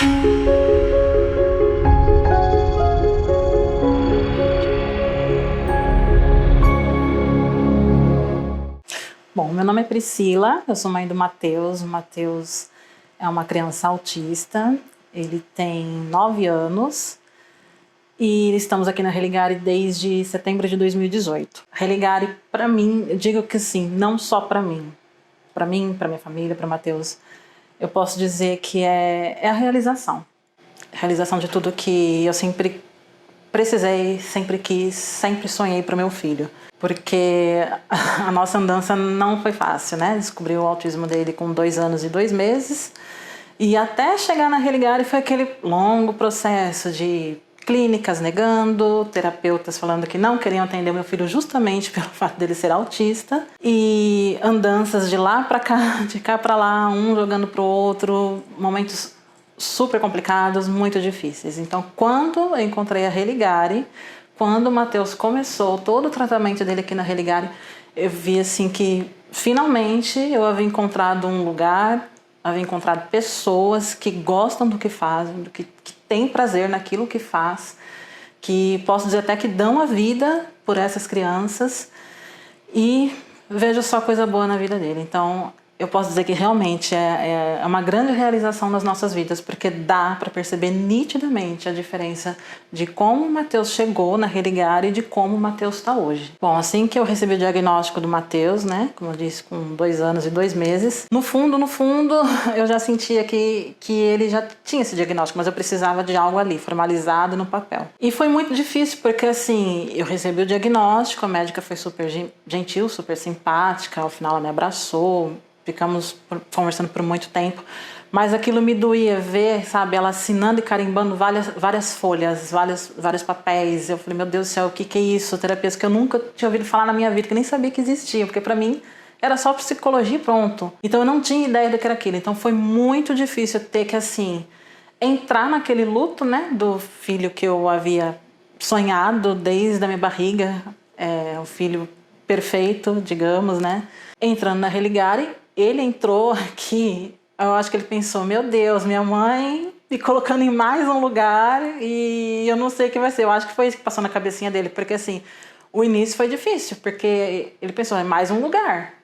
Bom, meu nome é Priscila, eu sou mãe do Matheus. O Matheus é uma criança autista, ele tem 9 anos e estamos aqui na Religare desde setembro de 2018. A Religare, para mim, eu digo que sim, não só para mim, para minha família, para o Matheus, eu posso dizer que é a realização de tudo que eu sempre precisei, sempre quis, sempre sonhei para o meu filho. Porque a nossa andança não foi fácil, né? Descobri o autismo dele com 2 anos e 2 meses. E até chegar na Religare foi aquele longo processo de clínicas negando, terapeutas falando que não queriam atender meu filho justamente pelo fato dele ser autista. E andanças de lá para cá, de cá para lá, um jogando pro outro, momentos super complicados, muito difíceis. Então, quando eu encontrei a Religare, quando o Matheus começou todo o tratamento dele aqui na Religare, eu vi assim que finalmente eu havia encontrado um lugar, havia encontrado pessoas que gostam do que fazem, que têm prazer naquilo que faz, que posso dizer até que dão a vida por essas crianças, e vejo só coisa boa na vida dele. Então, eu posso dizer que realmente é uma grande realização nas nossas vidas, porque dá para perceber nitidamente a diferença de como o Matheus chegou na Religare e de como o Matheus está hoje. Bom, assim que eu recebi o diagnóstico do Matheus, né, como eu disse, com 2 anos e 2 meses, no fundo, eu já sentia que ele já tinha esse diagnóstico, mas eu precisava de algo ali, formalizado no papel. E foi muito difícil, porque assim, eu recebi o diagnóstico, a médica foi super gentil, super simpática, ao final ela me abraçou, ficamos conversando por muito tempo, mas aquilo me doía ver, sabe, ela assinando e carimbando várias folhas, vários papéis. Eu falei, meu Deus do céu, o que é isso? Terapias que eu nunca tinha ouvido falar na minha vida, que nem sabia que existia, porque para mim era só psicologia e pronto. Então eu não tinha ideia do que era aquilo. Então foi muito difícil ter que, assim, entrar naquele luto, né, do filho que eu havia sonhado desde a minha barriga, o filho perfeito, digamos, né, entrando na Religare. Ele entrou aqui, eu acho que ele pensou, meu Deus, minha mãe me colocando em mais um lugar e eu não sei o que vai ser. Eu acho que foi isso que passou na cabecinha dele, porque assim, o início foi difícil, porque ele pensou, é mais um lugar.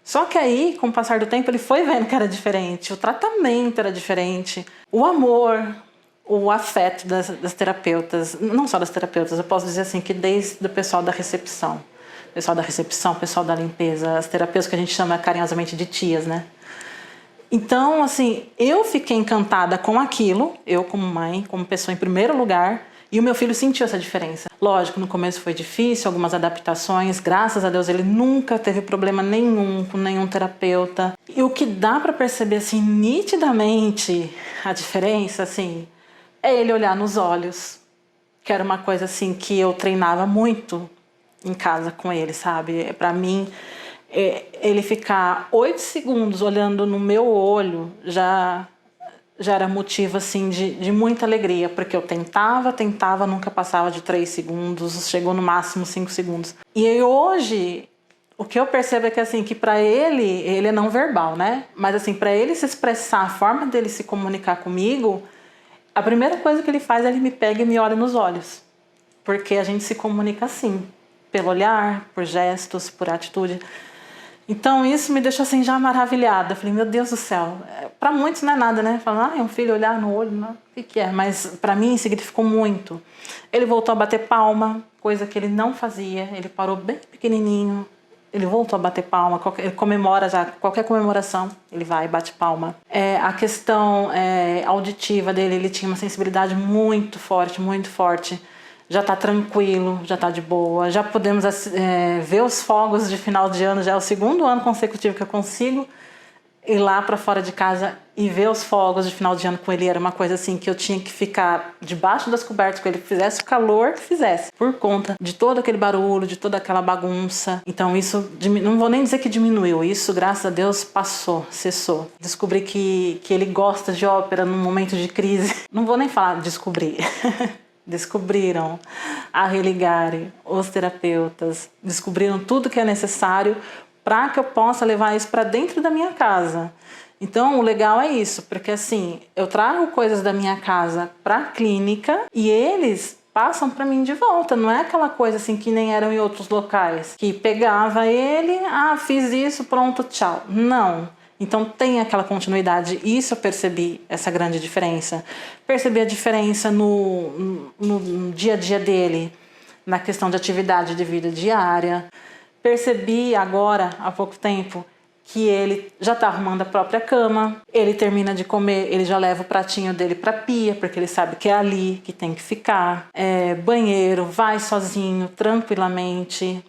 Só que aí, com o passar do tempo, ele foi vendo que era diferente, o tratamento era diferente, o amor, o afeto das terapeutas, não só das terapeutas, eu posso dizer assim, que desde o pessoal da recepção, pessoal da limpeza, as terapeutas que a gente chama carinhosamente de tias, né? Então, assim, eu fiquei encantada com aquilo, eu como mãe, como pessoa em primeiro lugar, e o meu filho sentiu essa diferença. Lógico, no começo foi difícil, algumas adaptações, graças a Deus ele nunca teve problema nenhum com nenhum terapeuta. E o que dá para perceber, assim, nitidamente a diferença, assim, é ele olhar nos olhos, que era uma coisa, assim, que eu treinava muito em casa com ele, sabe? Para mim, ele ficar 8 segundos olhando no meu olho já era motivo, assim, de muita alegria, porque eu tentava, nunca passava de 3 segundos, chegou no máximo 5 segundos. E aí, hoje, o que eu percebo é que, assim, que para ele é não verbal, né? Mas, assim, para ele se expressar, a forma dele se comunicar comigo, a primeira coisa que ele faz é ele me pega e me olha nos olhos, porque a gente se comunica assim, pelo olhar, por gestos, por atitude. Então isso me deixou assim já maravilhada. Eu falei, meu Deus do céu, para muitos não é nada, né? Falam, é um filho olhar no olho, não, o que é? Mas para mim significou muito. Ele voltou a bater palma, coisa que ele não fazia. Ele parou bem pequenininho, ele voltou a bater palma, ele comemora já, qualquer comemoração, ele vai e bate palma. A questão auditiva dele, ele tinha uma sensibilidade muito forte. Já está tranquilo, já está de boa, já podemos ver os fogos de final de ano, já é o 2º ano consecutivo que eu consigo ir lá para fora de casa e ver os fogos de final de ano com ele. Era uma coisa assim que eu tinha que ficar debaixo das cobertas com ele, fizesse o calor que fizesse, por conta de todo aquele barulho, de toda aquela bagunça. Então isso, não vou nem dizer que diminuiu, isso graças a Deus passou, cessou. Descobri que ele gosta de ópera num momento de crise. Não vou nem falar descobrir. Descobriram a Religare, os terapeutas, descobriram tudo que é necessário para que eu possa levar isso para dentro da minha casa. Então, o legal é isso, porque assim, eu trago coisas da minha casa para a clínica e eles passam para mim de volta. Não é aquela coisa assim que nem eram em outros locais, que pegava ele, fiz isso, pronto, tchau. Não. Então tem aquela continuidade. Isso eu percebi, essa grande diferença. Percebi a diferença no dia a dia dele, na questão de atividade de vida diária. Percebi agora, há pouco tempo, que ele já está arrumando a própria cama. Ele termina de comer, ele já leva o pratinho dele para a pia, porque ele sabe que é ali que tem que ficar. Banheiro, vai sozinho, tranquilamente.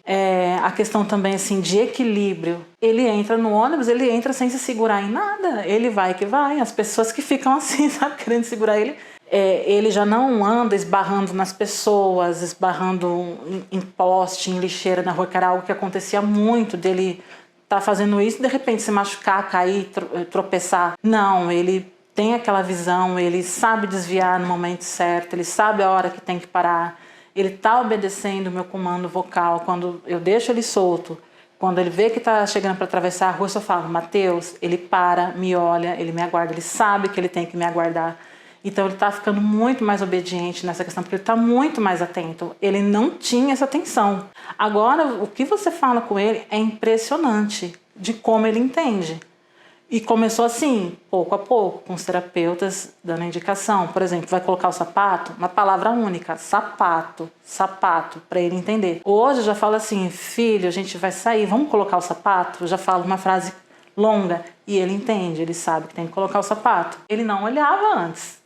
A questão também assim, de equilíbrio. Ele entra no ônibus, ele entra sem se segurar em nada. Ele vai que vai. As pessoas que ficam assim, sabe, querendo segurar ele. Ele já não anda esbarrando nas pessoas, esbarrando em poste, em lixeira na rua, que era algo que acontecia muito dele tá fazendo isso, de repente se machucar, cair, tropeçar. Não, ele tem aquela visão, ele sabe desviar no momento certo, ele sabe a hora que tem que parar, ele tá obedecendo o meu comando vocal. Quando eu deixo ele solto, quando ele vê que tá chegando para atravessar a rua, eu falo, Mateus, ele para, me olha, ele me aguarda, ele sabe que ele tem que me aguardar. Então ele está ficando muito mais obediente nessa questão, porque ele está muito mais atento. Ele não tinha essa atenção. Agora, o que você fala com ele é impressionante de como ele entende. E começou assim, pouco a pouco, com os terapeutas dando indicação. Por exemplo, vai colocar o sapato, uma palavra única, sapato, sapato, para ele entender. Hoje eu já falo assim, filho, a gente vai sair, vamos colocar o sapato? Eu já falo uma frase longa e ele entende, ele sabe que tem que colocar o sapato. Ele não olhava antes.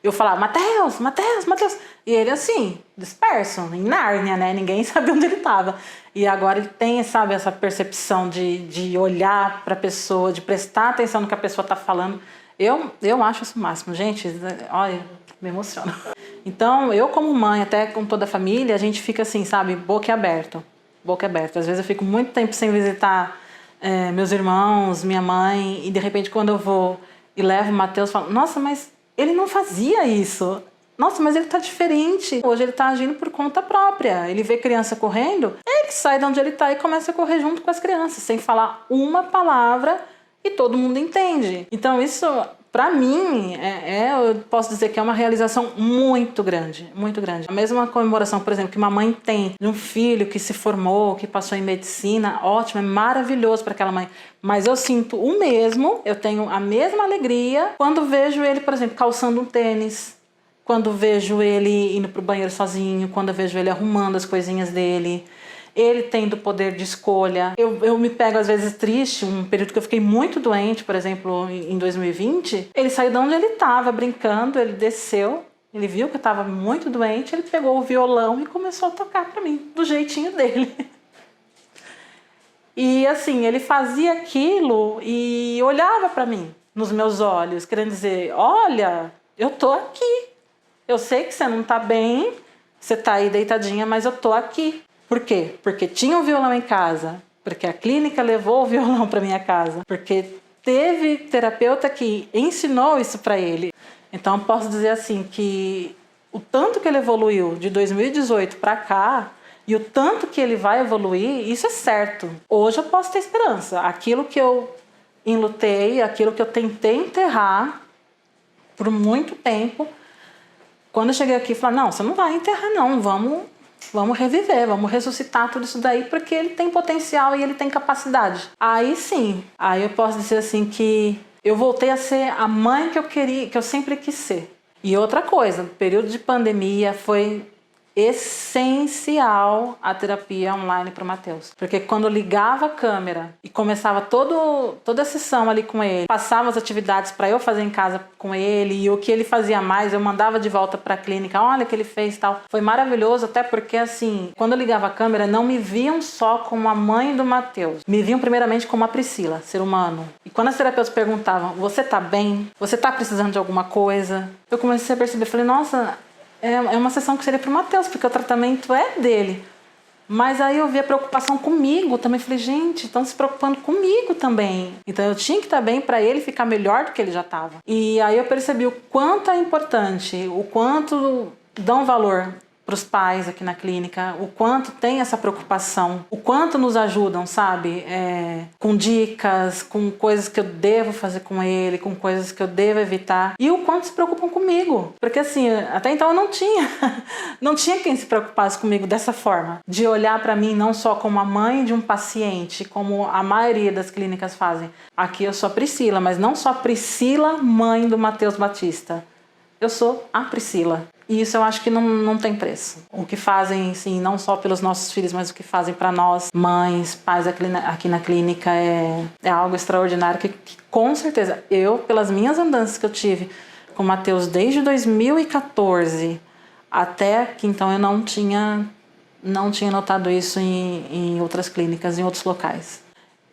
Eu falava, Mateus, Mateus, Mateus. E ele assim, disperso, em Nárnia, né? Ninguém sabia onde ele estava. E agora ele tem, sabe, essa percepção de olhar para a pessoa, de prestar atenção no que a pessoa está falando. Eu acho isso o máximo. Gente, olha, me emociona. Então, eu como mãe, até com toda a família, a gente fica assim, sabe, boca aberta. Boca aberta. Às vezes eu fico muito tempo sem visitar meus irmãos, minha mãe. E de repente quando eu vou e levo o Mateus, eu falo, nossa, mas ele não fazia isso. Nossa, mas ele tá diferente. Hoje ele tá agindo por conta própria. Ele vê criança correndo, ele sai de onde ele tá e começa a correr junto com as crianças, sem falar uma palavra e todo mundo entende. Então isso, pra mim, eu posso dizer que é uma realização muito grande, muito grande. A mesma comemoração, por exemplo, que uma mãe tem de um filho que se formou, que passou em medicina, ótimo, é maravilhoso para aquela mãe. Mas eu sinto o mesmo, eu tenho a mesma alegria quando vejo ele, por exemplo, calçando um tênis, quando vejo ele indo pro banheiro sozinho, quando eu vejo ele arrumando as coisinhas dele, ele tendo poder de escolha. Eu me pego às vezes triste, um período que eu fiquei muito doente, por exemplo, em 2020, ele saiu de onde ele estava brincando, ele desceu, ele viu que eu estava muito doente, ele pegou o violão e começou a tocar para mim, do jeitinho dele. E assim, ele fazia aquilo e olhava para mim, nos meus olhos, querendo dizer, olha, eu tô aqui. Eu sei que você não tá bem, você tá aí deitadinha, mas eu tô aqui. Por quê? Porque tinha um violão em casa, porque a clínica levou o violão para minha casa, porque teve terapeuta que ensinou isso para ele. Então eu posso dizer assim que o tanto que ele evoluiu de 2018 para cá, e o tanto que ele vai evoluir, isso é certo. Hoje eu posso ter esperança. Aquilo que eu enlutei, aquilo que eu tentei enterrar por muito tempo, quando eu cheguei aqui, eu falei, não, você não vai enterrar não, vamos reviver, vamos ressuscitar tudo isso daí, porque ele tem potencial e ele tem capacidade. Aí sim, aí eu posso dizer assim que eu voltei a ser a mãe que eu queria, que eu sempre quis ser. E outra coisa, no período de pandemia foi essencial a terapia online para o Mateus. Porque quando eu ligava a câmera e começava toda a sessão ali com ele, passava as atividades para eu fazer em casa com ele, e o que ele fazia mais, eu mandava de volta para a clínica, olha o que ele fez e tal. Foi maravilhoso, até porque assim, quando eu ligava a câmera, não me viam só como a mãe do Mateus, me viam primeiramente como a Priscila, ser humano. E quando as terapeutas perguntavam, você tá bem? Você tá precisando de alguma coisa? Eu comecei a perceber, falei, nossa, é uma sessão que seria para o Mateus, porque o tratamento é dele. Mas aí eu vi a preocupação comigo também. Falei, gente, estão se preocupando comigo também. Então eu tinha que estar bem para ele ficar melhor do que ele já estava. E aí eu percebi o quanto é importante, o quanto dão valor para os pais aqui na clínica, o quanto tem essa preocupação, o quanto nos ajudam, sabe? Com dicas, com coisas que eu devo fazer com ele, com coisas que eu devo evitar, e o quanto se preocupam comigo. Porque assim, até então eu não tinha quem se preocupasse comigo dessa forma, de olhar para mim não só como a mãe de um paciente, como a maioria das clínicas fazem. Aqui eu sou a Priscila, mas não só a Priscila, mãe do Matheus Batista. Eu sou a Priscila. E isso eu acho que não tem preço. O que fazem, sim, não só pelos nossos filhos, mas o que fazem para nós, mães, pais aqui na clínica, é algo extraordinário que com certeza, eu, pelas minhas andanças que eu tive com o Matheus desde 2014 até que então eu não tinha notado isso em outras clínicas, em outros locais.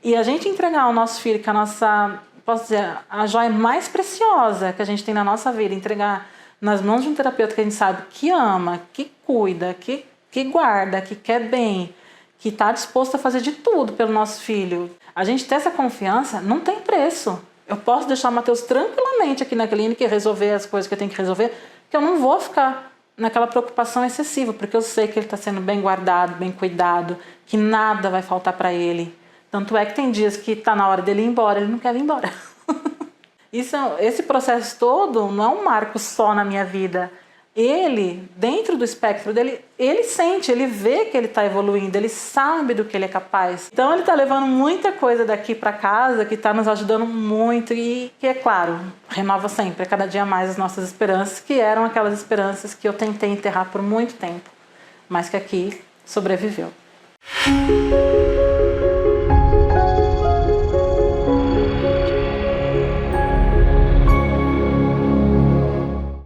E a gente entregar ao nosso filho, que a nossa, posso dizer, a joia mais preciosa que a gente tem na nossa vida, entregar nas mãos de um terapeuta que a gente sabe que ama, que cuida, que guarda, que quer bem, que está disposto a fazer de tudo pelo nosso filho. A gente ter essa confiança não tem preço. Eu posso deixar o Matheus tranquilamente aqui na clínica e resolver as coisas que eu tenho que resolver, porque eu não vou ficar naquela preocupação excessiva, porque eu sei que ele está sendo bem guardado, bem cuidado, que nada vai faltar para ele. Tanto é que tem dias que está na hora dele ir embora, ele não quer vir embora. Esse processo todo não é um marco só na minha vida. Ele, dentro do espectro dele, ele sente, ele vê que ele está evoluindo, ele sabe do que ele é capaz. Então ele está levando muita coisa daqui para casa que está nos ajudando muito e que, é claro, renova sempre, cada dia mais as nossas esperanças, que eram aquelas esperanças que eu tentei enterrar por muito tempo, mas que aqui sobreviveu.